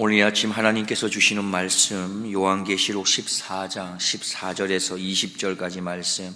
오늘 아침 하나님께서 주시는 말씀 요한계시록 14장 14절에서 20절까지 말씀,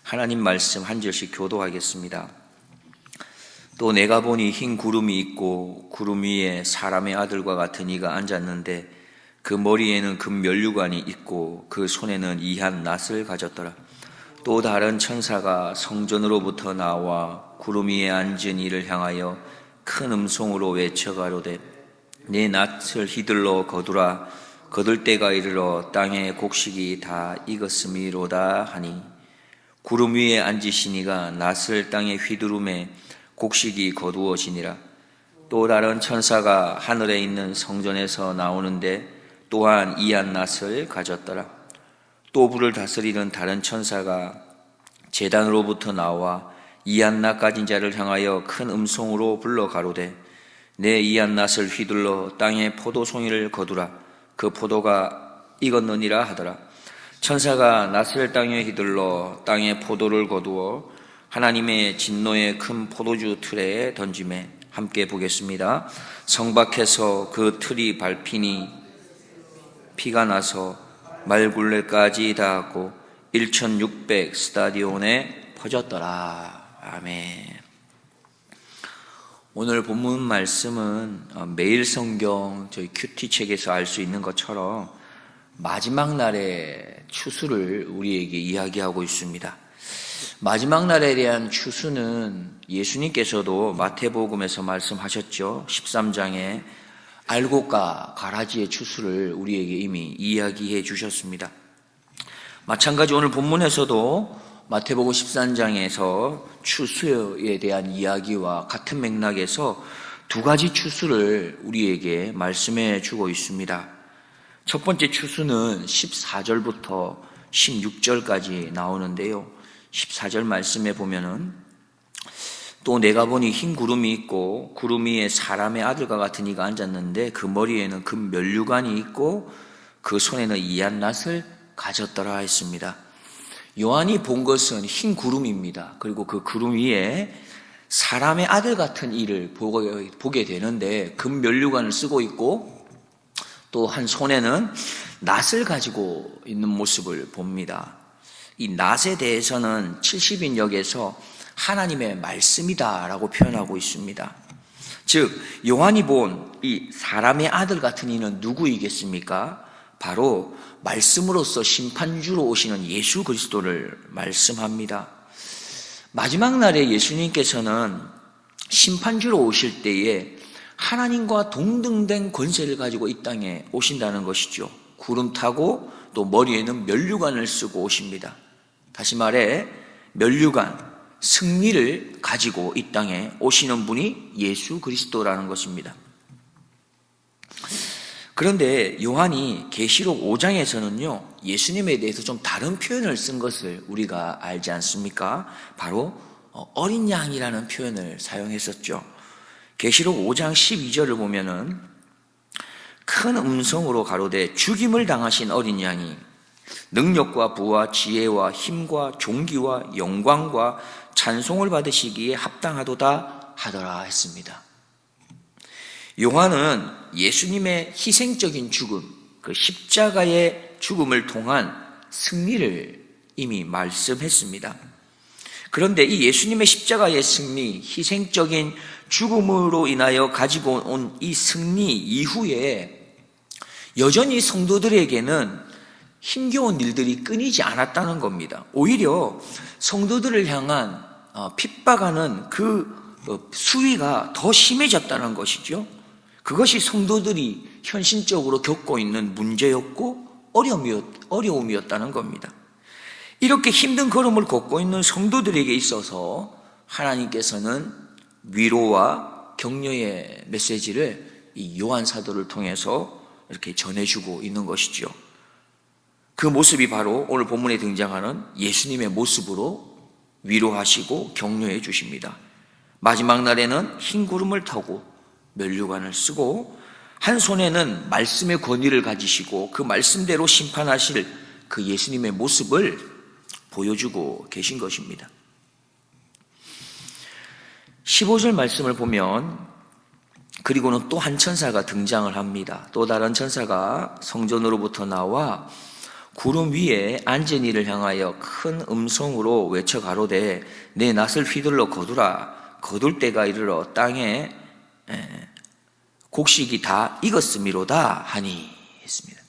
하나님 말씀 한 절씩 교도하겠습니다. 또 내가 보니 흰 구름이 있고 구름 위에 사람의 아들과 같은 이가 앉았는데 그 머리에는 금면류관이 있고 그 손에는 이한 낫을 가졌더라. 또 다른 천사가 성전으로부터 나와 구름 위에 앉은 이를 향하여 큰 음성으로 외쳐 가로되 내 낫을 휘둘러 거두라. 거둘 때가 이르러 땅의 곡식이 다 익었음이로다 하니 구름 위에 앉으시니가 낫을 땅에 휘두름에 곡식이 거두어지니라. 또 다른 천사가 하늘에 있는 성전에서 나오는데 또한 이한 낫을 가졌더라. 또 불을 다스리는 다른 천사가 제단으로부터 나와 이한 낫 가진 자를 향하여 큰 음성으로 불러 가로되 내 이한 낫을 휘둘러 땅에 포도송이를 거두라. 그 포도가 익었느니라 하더라. 천사가 낫을 땅에 휘둘러 땅에 포도를 거두어 하나님의 진노의 큰 포도주 틀에 던지매 함께 보겠습니다. 성박해서 그 틀이 밟히니 피가 나서 말굴레까지 닿았고 1600 스타디온에 퍼졌더라. 아멘. 오늘 본문 말씀은 매일 성경 저희 큐티 책에서 알 수 있는 것처럼 마지막 날의 추수를 우리에게 이야기하고 있습니다. 마지막 날에 대한 추수는 예수님께서도 마태복음에서 말씀하셨죠. 13장에 알곡과 가라지의 추수를 우리에게 이미 이야기해 주셨습니다. 마찬가지 오늘 본문에서도 마태복음 13장에서 추수에 대한 이야기와 같은 맥락에서 두 가지 추수를 우리에게 말씀해 주고 있습니다. 첫 번째 추수는 14절부터 16절까지 나오는데요. 14절 말씀에 보면은 또 내가 보니 흰 구름이 있고 구름 위에 사람의 아들과 같은 이가 앉았는데 그 머리에는 금면류관이 있고 그 손에는 이한 낫을 가졌더라 했습니다. 요한이 본 것은 흰 구름입니다. 그리고 그 구름 위에 사람의 아들 같은 이를 보게 되는데 금면류관을 쓰고 있고 또 한 손에는 낫을 가지고 있는 모습을 봅니다. 이 낫에 대해서는 70인역에서 하나님의 말씀이다라고 표현하고 있습니다. 즉 요한이 본 이 사람의 아들 같은 이는 누구이겠습니까? 바로 말씀으로서 심판주로 오시는 예수 그리스도를 말씀합니다. 마지막 날에 예수님께서는 심판주로 오실 때에 하나님과 동등된 권세를 가지고 이 땅에 오신다는 것이죠. 구름 타고 또 머리에는 면류관을 쓰고 오십니다. 다시 말해 면류관, 승리를 가지고 이 땅에 오시는 분이 예수 그리스도라는 것입니다. 그런데 요한이 계시록 5장에서는요 예수님에 대해서 좀 다른 표현을 쓴 것을 우리가 알지 않습니까? 바로 어린 양이라는 표현을 사용했었죠. 계시록 5장 12절을 보면은 큰 음성으로 가로되 죽임을 당하신 어린 양이 능력과 부와 지혜와 힘과 존귀와 영광과 찬송을 받으시기에 합당하도다 하더라 했습니다. 요한은 예수님의 희생적인 죽음, 그 십자가의 죽음을 통한 승리를 이미 말씀했습니다. 그런데 이 예수님의 십자가의 승리, 희생적인 죽음으로 인하여 가지고 온 이 승리 이후에 여전히 성도들에게는 힘겨운 일들이 끊이지 않았다는 겁니다. 오히려 성도들을 향한 핍박하는 그 수위가 더 심해졌다는 것이죠. 그것이 성도들이 현실적으로 겪고 있는 문제였고 어려움이었다는 겁니다. 이렇게 힘든 걸음을 걷고 있는 성도들에게 있어서 하나님께서는 위로와 격려의 메시지를 이 요한 사도를 통해서 이렇게 전해주고 있는 것이죠. 그 모습이 바로 오늘 본문에 등장하는 예수님의 모습으로 위로하시고 격려해 주십니다. 마지막 날에는 흰 구름을 타고 면류관을 쓰고 한 손에는 말씀의 권위를 가지시고 그 말씀대로 심판하실 그 예수님의 모습을 보여주고 계신 것입니다. 15절 말씀을 보면 그리고는 또 한 천사가 등장을 합니다. 또 다른 천사가 성전으로부터 나와 구름 위에 앉은 이를 향하여 큰 음성으로 외쳐 가로되 내 낫을 휘둘러 거두라. 거둘 때가 이르러 땅에 곡식이 다 익었음이로다 하니 했습니다.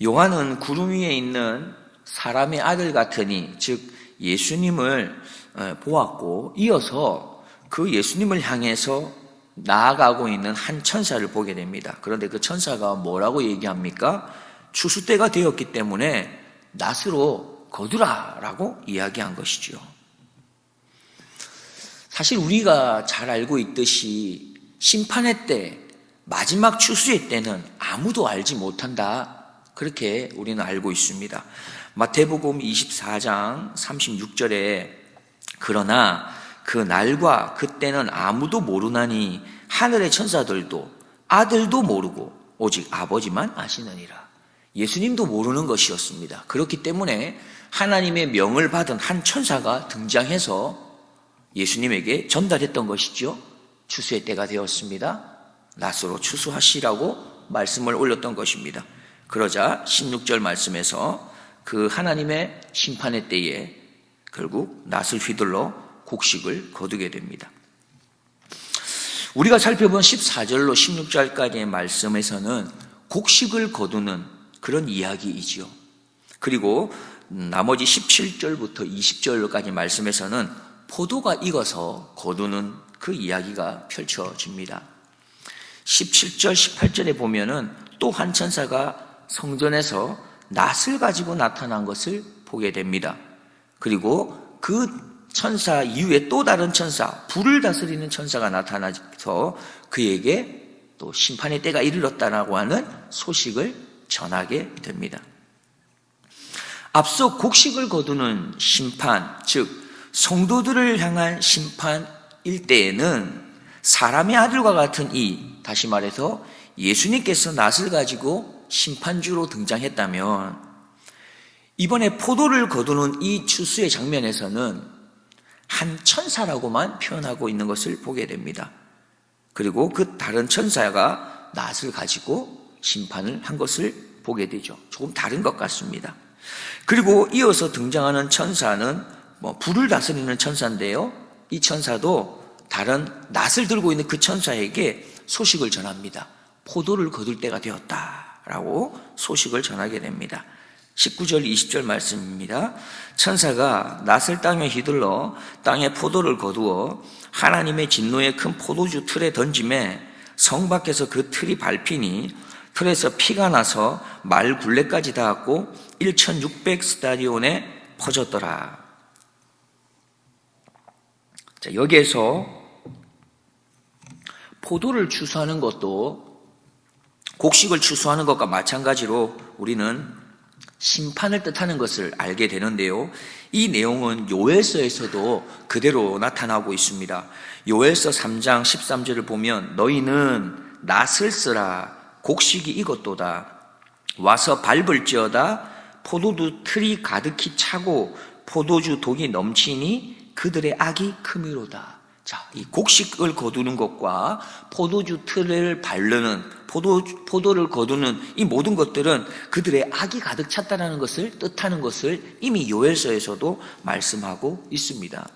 요한은 구름 위에 있는 사람의 아들 같으니 즉 예수님을 보았고 이어서 그 예수님을 향해서 나아가고 있는 한 천사를 보게 됩니다. 그런데 그 천사가 뭐라고 얘기합니까? 추수 때가 되었기 때문에 낫으로 거두라라고 이야기한 것이죠. 사실 우리가 잘 알고 있듯이 심판의 때, 마지막 추수의 때는 아무도 알지 못한다. 그렇게 우리는 알고 있습니다. 마태복음 24장 36절에 그러나 그 날과 그때는 아무도 모르나니 하늘의 천사들도 아들도 모르고 오직 아버지만 아시느니라. 예수님도 모르는 것이었습니다. 그렇기 때문에 하나님의 명을 받은 한 천사가 등장해서 예수님에게 전달했던 것이죠. 추수의 때가 되었습니다. 낫으로 추수하시라고 말씀을 올렸던 것입니다. 그러자 16절 말씀에서 그 하나님의 심판의 때에 결국 낫을 휘둘러 곡식을 거두게 됩니다. 우리가 살펴본 14절로 16절까지의 말씀에서는 곡식을 거두는 그런 이야기이지요. 그리고 나머지 17절부터 20절까지 말씀에서는 포도가 익어서 거두는 그 이야기가 펼쳐집니다. 17절, 18절에 보면은 또 한 천사가 성전에서 낫을 가지고 나타난 것을 보게 됩니다. 그리고 그 천사 이후에 또 다른 천사, 불을 다스리는 천사가 나타나서 그에게 또 심판의 때가 이르렀다라고 하는 소식을 전하게 됩니다. 앞서 곡식을 거두는 심판, 즉 성도들을 향한 심판일 때에는 사람의 아들과 같은 다시 말해서 예수님께서 낫을 가지고 심판주로 등장했다면 이번에 포도를 거두는 이 추수의 장면에서는 한 천사라고만 표현하고 있는 것을 보게 됩니다. 그리고 그 다른 천사가 낫을 가지고 심판을 한 것을 보게 되죠. 조금 다른 것 같습니다. 그리고 이어서 등장하는 천사는 불을 다스리는 천사인데요. 이 천사도 다른 낫을 들고 있는 그 천사에게 소식을 전합니다. 포도를 거둘 때가 되었다라고 소식을 전하게 됩니다. 19절 20절 말씀입니다. 천사가 낫을 땅에 휘둘러 땅에 포도를 거두어 하나님의 진노의 큰 포도주 틀에 던짐에 성 밖에서 그 틀이 밟히니 틀에서 피가 나서 말 굴레까지 닿았고 1600 스타디온에 퍼졌더라. 자, 여기에서 포도를 추수하는 것도 곡식을 추수하는 것과 마찬가지로 우리는 심판을 뜻하는 것을 알게 되는데요. 이 내용은 요엘서에서도 그대로 나타나고 있습니다. 요엘서 3장 13절을 보면 너희는 낫을 쓰라 곡식이 익었도다 와서 밟을지어다 포도주 틀이 가득히 차고 포도주 독이 넘치니 그들의 악이 크미로다. 자, 이 곡식을 거두는 것과 포도주 틀을 바르는 포도를 거두는 이 모든 것들은 그들의 악이 가득 찼다는 것을 뜻하는 것을 이미 요엘서에서도 말씀하고 있습니다.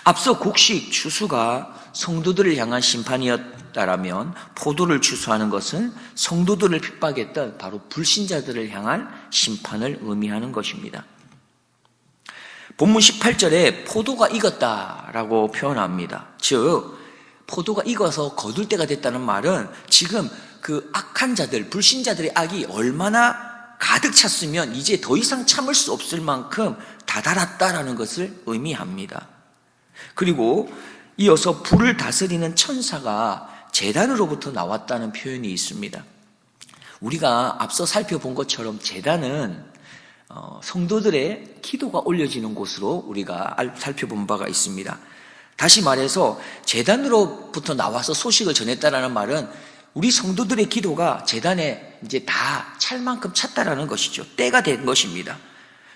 앞서 곡식 추수가 성도들을 향한 심판이었다라면 포도를 추수하는 것은 성도들을 핍박했던 바로 불신자들을 향한 심판을 의미하는 것입니다. 본문 18절에 포도가 익었다라고 표현합니다. 즉 포도가 익어서 거둘 때가 됐다는 말은 지금 그 악한 자들, 불신자들의 악이 얼마나 가득 찼으면 이제 더 이상 참을 수 없을 만큼 다다랐다라는 것을 의미합니다. 그리고 이어서 불을 다스리는 천사가 제단으로부터 나왔다는 표현이 있습니다. 우리가 앞서 살펴본 것처럼 제단은 성도들의 기도가 올려지는 곳으로 우리가 살펴본 바가 있습니다. 다시 말해서 제단으로부터 나와서 소식을 전했다라는 말은 우리 성도들의 기도가 제단에 이제 다 찰 만큼 찼다라는 것이죠. 때가 된 것입니다.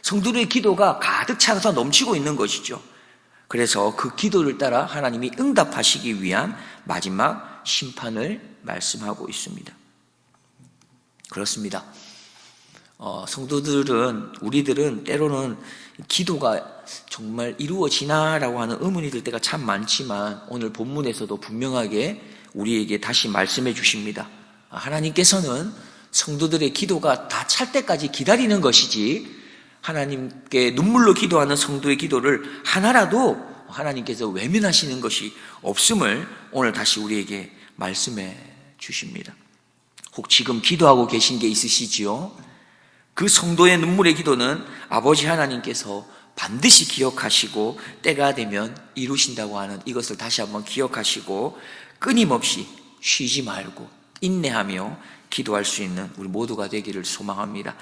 성도들의 기도가 가득 차서 넘치고 있는 것이죠. 그래서 그 기도를 따라 하나님이 응답하시기 위한 마지막 심판을 말씀하고 있습니다. 그렇습니다. 성도들은, 우리들은 때로는 기도가 정말 이루어지나라고 하는 의문이 들 때가 참 많지만 오늘 본문에서도 분명하게 우리에게 다시 말씀해 주십니다. 하나님께서는 성도들의 기도가 다 찰 때까지 기다리는 것이지 하나님께 눈물로 기도하는 성도의 기도를 하나라도 하나님께서 외면하시는 것이 없음을 오늘 다시 우리에게 말씀해 주십니다. 혹 지금 기도하고 계신 게 있으시지요? 그 성도의 눈물의 기도는 아버지 하나님께서 반드시 기억하시고 때가 되면 이루신다고 하는 이것을 다시 한번 기억하시고 끊임없이 쉬지 말고 인내하며 기도할 수 있는 우리 모두가 되기를 소망합니다.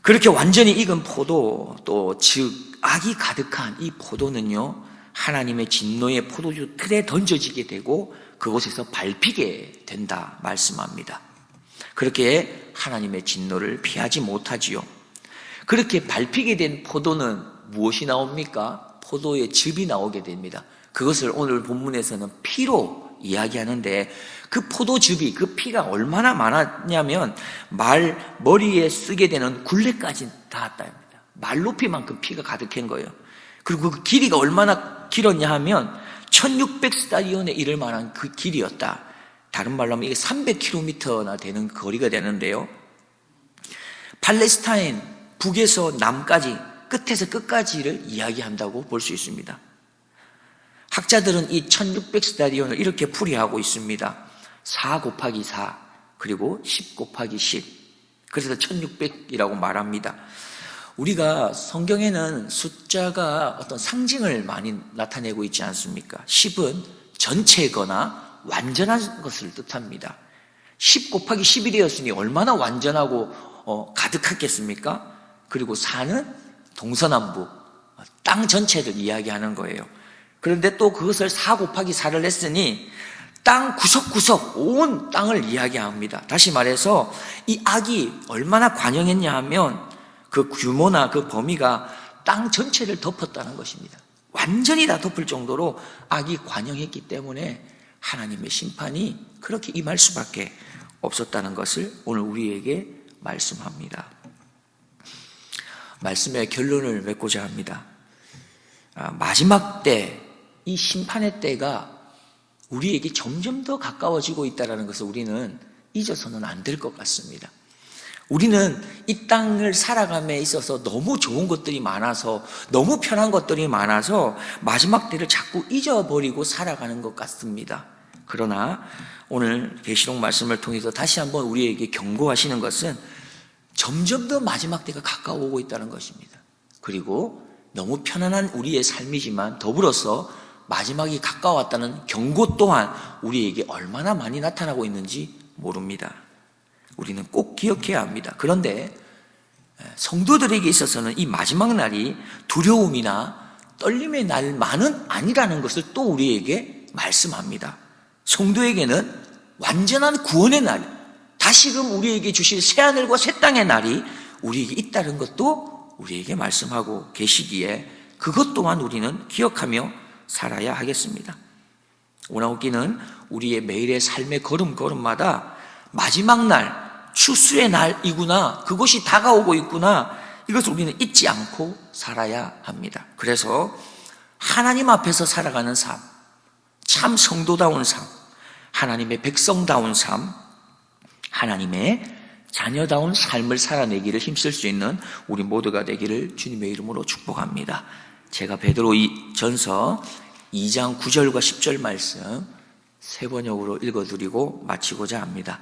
그렇게 완전히 익은 포도, 또 즉 악이 가득한 이 포도는요, 하나님의 진노의 포도주 틀에 던져지게 되고 그곳에서 밟히게 된다 말씀합니다. 그렇게 하나님의 진노를 피하지 못하지요. 그렇게 밟히게 된 포도는 무엇이 나옵니까? 포도의 즙이 나오게 됩니다. 그것을 오늘 본문에서는 피로 이야기하는데 그 포도즙이, 그 피가 얼마나 많았냐면 머리에 쓰게 되는 굴레까지 닿았다. 말 높이만큼 피가 가득한 거예요. 그리고 그 길이가 얼마나 길었냐 하면 1600스타디온에 이를 만한 그 길이었다. 다른 말로 하면 이게 300km나 되는 거리가 되는데요. 팔레스타인 북에서 남까지, 끝에서 끝까지를 이야기한다고 볼 수 있습니다. 학자들은 이 1600스타디온을 이렇게 풀이하고 있습니다. 4 곱하기 4 그리고 10 곱하기 10, 그래서 1600이라고 말합니다. 우리가 성경에는 숫자가 어떤 상징을 많이 나타내고 있지 않습니까? 10은 전체거나 완전한 것을 뜻합니다. 10 곱하기 10이 되었으니 얼마나 완전하고 가득하겠습니까? 그리고 4는 동서남북, 땅 전체를 이야기하는 거예요. 그런데 또 그것을 4 곱하기 4를 했으니 땅 구석구석 온 땅을 이야기합니다. 다시 말해서 이 악이 얼마나 관영했냐 하면 그 규모나 그 범위가 땅 전체를 덮었다는 것입니다. 완전히 다 덮을 정도로 악이 관영했기 때문에 하나님의 심판이 그렇게 임할 수밖에 없었다는 것을 오늘 우리에게 말씀합니다. 말씀의 결론을 맺고자 합니다. 마지막 때, 이 심판의 때가 우리에게 점점 더 가까워지고 있다는 것을 우리는 잊어서는 안 될 것 같습니다. 우리는 이 땅을 살아감에 있어서 너무 좋은 것들이 많아서, 너무 편한 것들이 많아서 마지막 때를 자꾸 잊어버리고 살아가는 것 같습니다. 그러나 오늘 계시록 말씀을 통해서 다시 한번 우리에게 경고하시는 것은 점점 더 마지막 때가 가까워오고 있다는 것입니다. 그리고 너무 편안한 우리의 삶이지만 더불어서 마지막이 가까웠다는 경고 또한 우리에게 얼마나 많이 나타나고 있는지 모릅니다. 우리는 꼭 기억해야 합니다. 그런데 성도들에게 있어서는 이 마지막 날이 두려움이나 떨림의 날만은 아니라는 것을 또 우리에게 말씀합니다. 성도에게는 완전한 구원의 날, 다시금 우리에게 주실 새하늘과 새 땅의 날이 우리에게 있다는 것도 우리에게 말씀하고 계시기에 그것 또한 우리는 기억하며 살아야 하겠습니다. 오나웃기는 우리의 매일의 삶의 걸음걸음마다 마지막 날, 추수의 날이구나, 그것이 다가오고 있구나, 이것을 우리는 잊지 않고 살아야 합니다. 그래서 하나님 앞에서 살아가는 삶, 참 성도다운 삶, 하나님의 백성다운 삶, 하나님의 자녀다운 삶을 살아내기를 힘쓸 수 있는 우리 모두가 되기를 주님의 이름으로 축복합니다. 제가 베드로 전서 2장 9절과 10절 말씀 세 번역으로 읽어드리고 마치고자 합니다.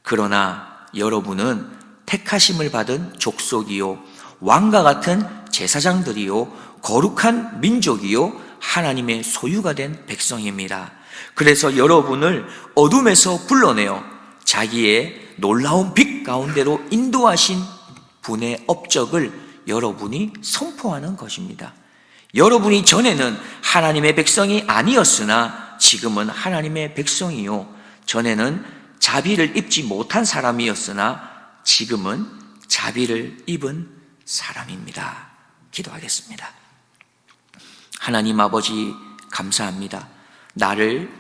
그러나 여러분은 택하심을 받은 족속이요, 왕과 같은 제사장들이요, 거룩한 민족이요, 하나님의 소유가 된 백성입니다. 그래서 여러분을 어둠에서 불러내어 자기의 놀라운 빛 가운데로 인도하신 분의 업적을 여러분이 선포하는 것입니다. 여러분이 전에는 하나님의 백성이 아니었으나 지금은 하나님의 백성이요, 전에는 자비를 입지 못한 사람이었으나 지금은 자비를 입은 사람입니다. 기도하겠습니다. 하나님 아버지 감사합니다. 나를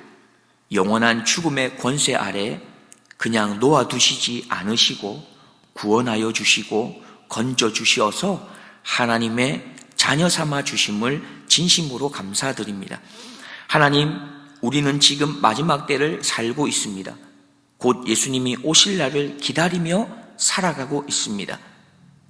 영원한 죽음의 권세 아래 그냥 놓아두시지 않으시고 구원하여 주시고 건져 주시어서 하나님의 자녀 삼아 주심을 진심으로 감사드립니다. 하나님, 우리는 지금 마지막 때를 살고 있습니다. 곧 예수님이 오실 날을 기다리며 살아가고 있습니다.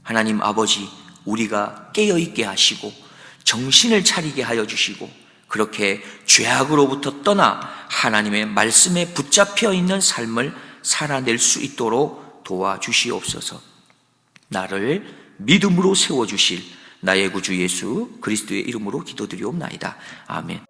하나님 아버지, 우리가 깨어있게 하시고 정신을 차리게 하여 주시고 그렇게 죄악으로부터 떠나 하나님의 말씀에 붙잡혀 있는 삶을 살아낼 수 있도록 도와주시옵소서. 나를 믿음으로 세워주실 나의 구주 예수 그리스도의 이름으로 기도드리옵나이다. 아멘.